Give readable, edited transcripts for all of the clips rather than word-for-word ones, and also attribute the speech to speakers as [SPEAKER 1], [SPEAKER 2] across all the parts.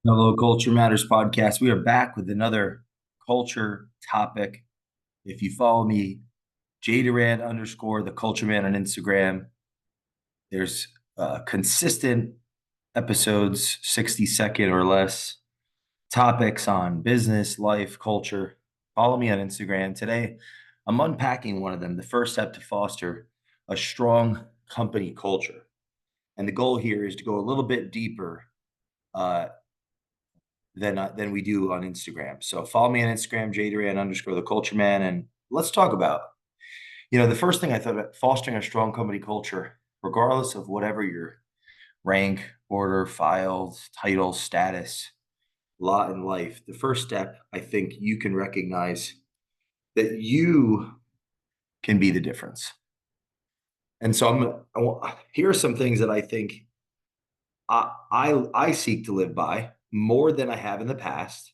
[SPEAKER 1] Hello, Culture Matters podcast. We are back with another culture topic. If you follow me, Jay Doran underscore the Culture Man on Instagram, there's consistent episodes, 60-second or less, topics on business, life, culture. Follow me on Instagram. Today, I'm unpacking one of them, the first step to foster a strong company culture. And the goal here is to go a little bit deeper uh, than we do on Instagram. So follow me on Instagram, JDuran underscore the culture man, and let's talk about, the first thing I thought about fostering a strong company culture, regardless of whatever your rank, order, files, title, status, lot in life. The first step, I think you can recognize that you can be the difference. And so here are some things that I think I seek to live by more than I have in the past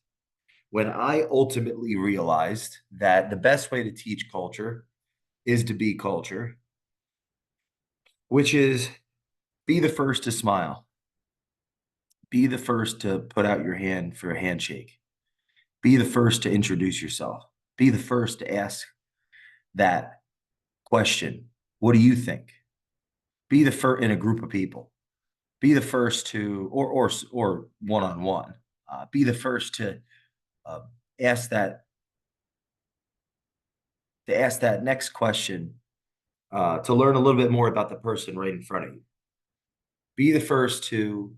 [SPEAKER 1] when I ultimately realized that the best way to teach culture is to be culture, which is be the first to smile, be the first to put out your hand for a handshake, be the first to introduce yourself, be the first to ask that question. What do you think? Be the first in a group of people. Be the first to, or one on one. Be the first uh, ask that ask that next question, to learn a little bit more about the person right in front of you. Be the first to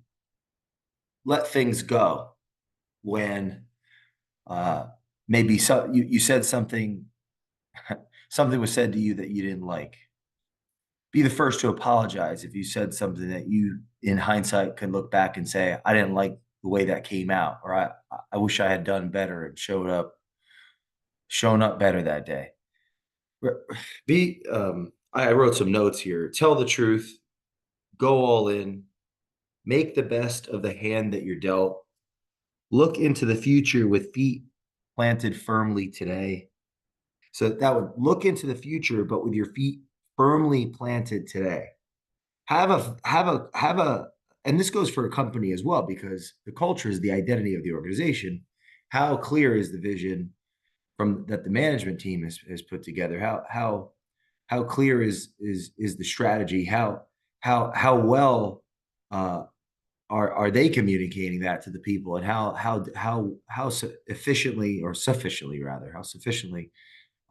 [SPEAKER 1] let things go when uh, maybe you said something, something was said to you that you didn't like. Be the first to apologize if you said something that you, in hindsight, can look back and say, I didn't like the way that came out, or I wish I had done better and shown up better that day. I wrote some notes here. Tell the truth, go all in, make the best of the hand that you're dealt. Look into the future with feet planted firmly today. So that would look into the future, but with your feet firmly planted today. And this goes for a company as well, because the culture is the identity of the organization. How clear is the vision from that the management team has put together? How clear is the strategy? How well uh, are they communicating that to the people, and how efficiently, or sufficiently rather, how sufficiently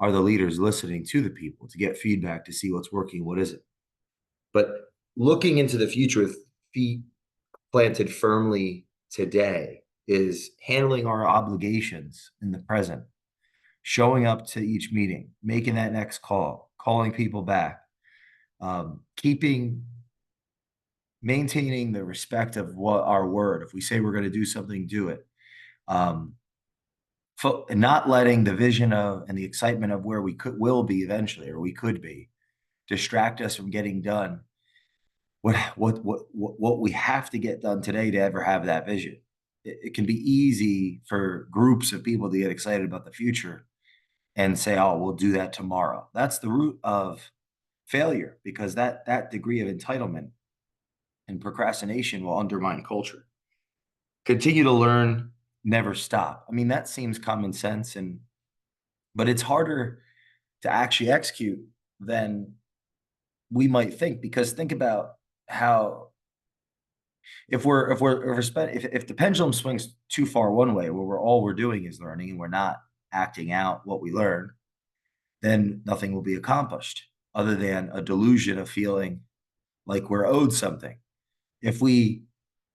[SPEAKER 1] are the leaders listening to the people to get feedback to see what's working, what isn't? But looking into the future with feet planted firmly today is handling our obligations in the present, showing up to each meeting, making that next call, calling people back, keeping maintaining the respect of what our word. If we say we're going to do something, do it. Um, Not letting the vision of and the excitement of where we will be eventually, or we could be, distract us from getting done what we have to get done today to ever have that vision. It can be easy for groups of people to get excited about the future and say, "Oh, we'll do that tomorrow." That's the root of failure, because that degree of entitlement and procrastination will undermine culture. Continue to learn, never stop. I mean, that seems common sense, but it's harder to actually execute than we might think, because think about how, if the pendulum swings too far one way, where we're doing is learning and we're not acting out what we learn, then nothing will be accomplished other than a delusion of feeling like we're owed something. If we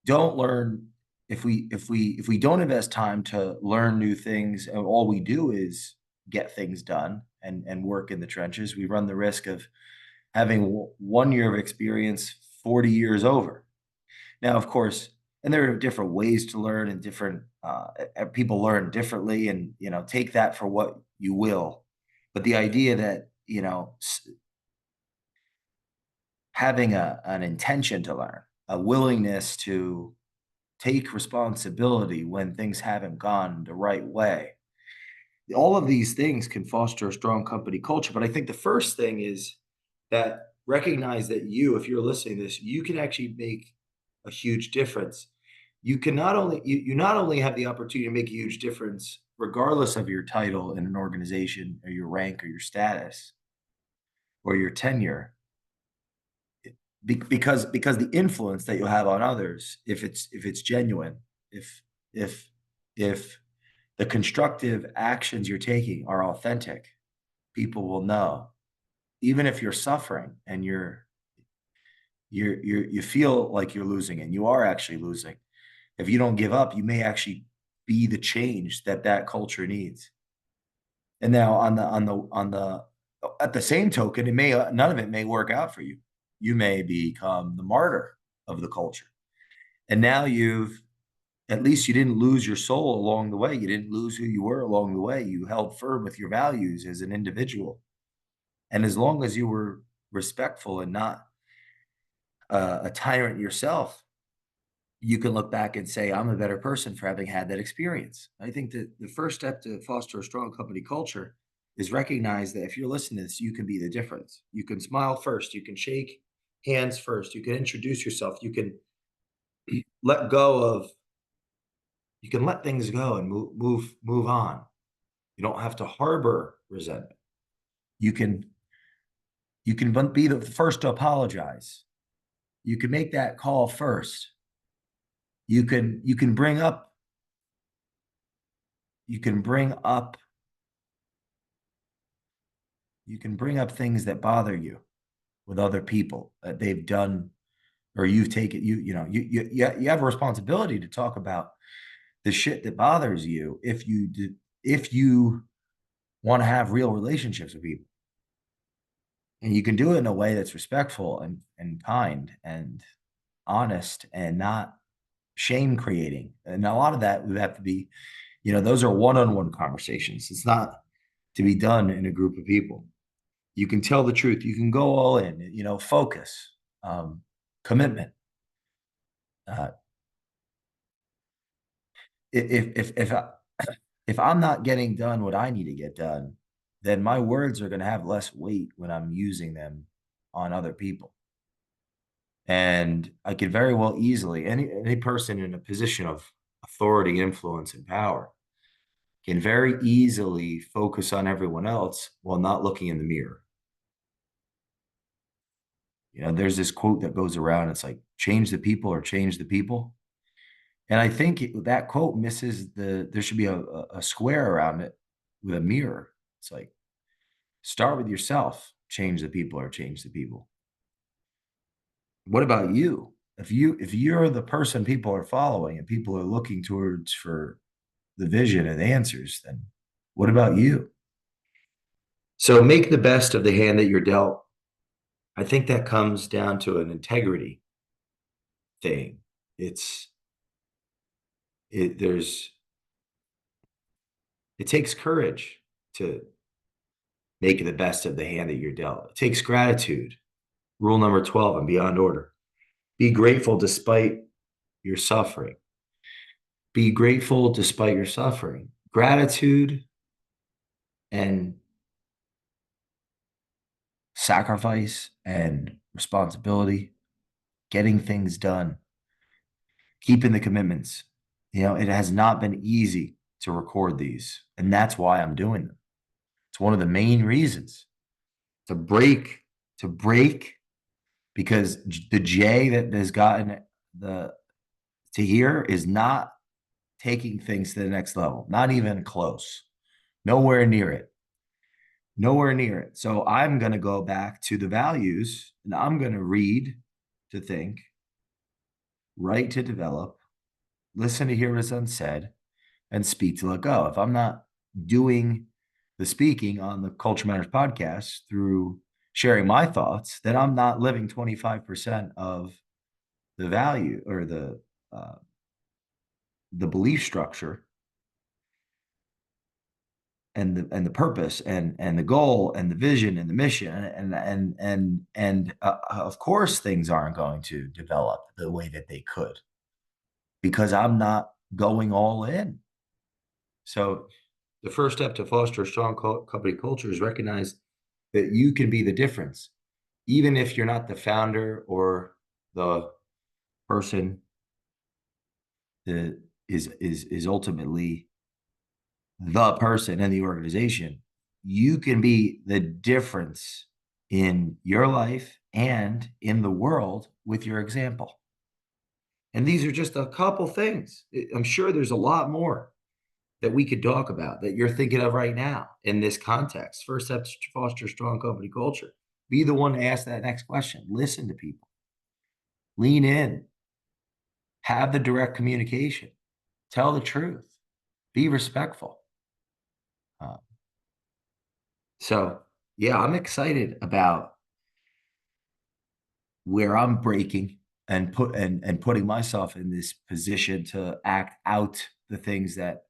[SPEAKER 1] don't learn, if we don't invest time to learn new things, and all we do is get things done and work in the trenches, we run the risk of having 1 year of experience 40 years over. Now, of course, and there are different ways to learn, and different people learn differently, and take that for what you will. But the idea that having an intention to learn, a willingness to take responsibility when things haven't gone the right way, all of these things can foster a strong company culture. But I think the first thing is that recognize that if you're listening to this, you can actually make a huge difference. you can not only you not only have the opportunity to make a huge difference regardless of your title in an organization or your rank or your status or your tenure, because the influence that you'll have on others, if it's genuine, if if if the constructive actions you're taking are authentic, people will know. Even if you're suffering and you feel like you're losing and you are actually losing, if you don't give up, you may actually be the change that that culture needs. And now on the at the same token, it may none of it may work out for you. You may become the martyr of the culture. And now you've at least you didn't lose your soul along the way. You didn't lose who you were along the way. You held firm with your values as an individual. And as long as you were respectful and not a tyrant yourself, you can look back and say, I'm a better person for having had that experience. I think that the first step to foster a strong company culture is recognize that if you're listening to this, you can be the difference. You can smile first, you can shake hands first, you can introduce yourself, you can let go of, you can let things go and move on. You don't have to harbor resentment. You can you can be the first to apologize. You can make that call first. You can bring up you can bring up you can bring up things that bother you with other people that they've done or you've taken you have a responsibility to talk about the shit that bothers you if you want to have real relationships with people, and you can do it in a way that's respectful and kind and honest and not shame creating. And a lot of that would have to be, those are one-on-one conversations. It's not to be done in a group of people. You can tell the truth. You can go all in, focus, commitment. Uh, if I'm not getting done what I need to get done, then my words are going to have less weight when I'm using them on other people. And I could very well easily, any person in a position of authority, influence, and power can very easily focus on everyone else while not looking in the mirror. There's this quote that goes around. It's like, change the people or change the people. And I think that quote misses there should be a square around it with a mirror. It's like, start with yourself, change the people or change the people. What about you? If you're the person people are following and people are looking towards for the vision and answers, then what about you? So make the best of the hand that you're dealt. I think that comes down to an integrity thing. It's it there's it takes courage to make the best of the hand that you're dealt. It takes gratitude. Rule number 12 and beyond order. Be grateful despite your suffering. Be grateful despite your suffering. Gratitude and sacrifice and responsibility, getting things done, keeping the commitments. It has not been easy to record these, and that's why I'm doing them. It's one of the main reasons to break, because the Jay that has gotten the to here is not taking things to the next level, not even close, nowhere near it. Nowhere near it. So I'm going to go back to the values and I'm going to read to think, write to develop, listen to hear what is unsaid, and speak to let go. If I'm not doing the speaking on the Culture Matters podcast through sharing my thoughts, then I'm not living 25% of the value or the belief structure and the purpose and the goal and the vision and the mission and of course things aren't going to develop the way that they could because I'm not going all in. So the first step to foster a strong company culture is recognize that you can be the difference, even if you're not the founder or the person is ultimately the person in the organization, you can be the difference in your life and in the world with your example. And these are just a couple things. I'm sure there's a lot more that we could talk about that you're thinking of right now in this context. First step to foster strong company culture. Be the one to ask that next question. Listen to people. Lean in. Have the direct communication. Tell the truth. Be respectful. Uh, so, yeah, I'm excited about where I'm breaking and putting myself in this position to act out the things that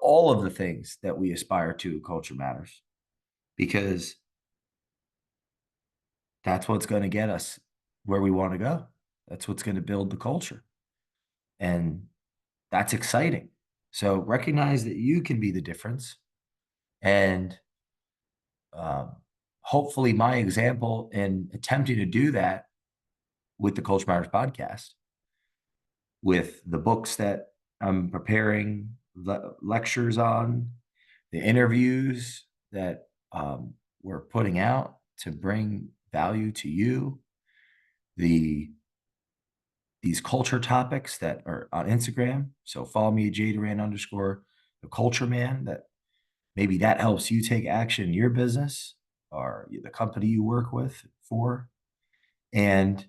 [SPEAKER 1] all of the things that we aspire to. Culture matters, because that's what's going to get us where we want to go. That's what's going to build the culture. And that's exciting. So recognize that you can be the difference. And hopefully my example in attempting to do that with the Culture Matters podcast, with the books that I'm preparing, the lectures on, the interviews that we're putting out to bring value to you, these culture topics that are on Instagram. So follow me at Jay Doran _ the culture man. That maybe that helps you take action in your business or the company you work with for. And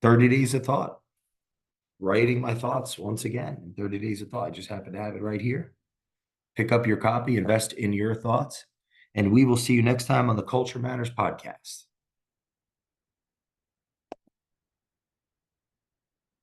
[SPEAKER 1] 30 days of thought, writing my thoughts once again in 30 days of thought. I just happen to have it right here. Pick up your copy, invest in your thoughts, and we will see you next time on the Culture Matters podcast.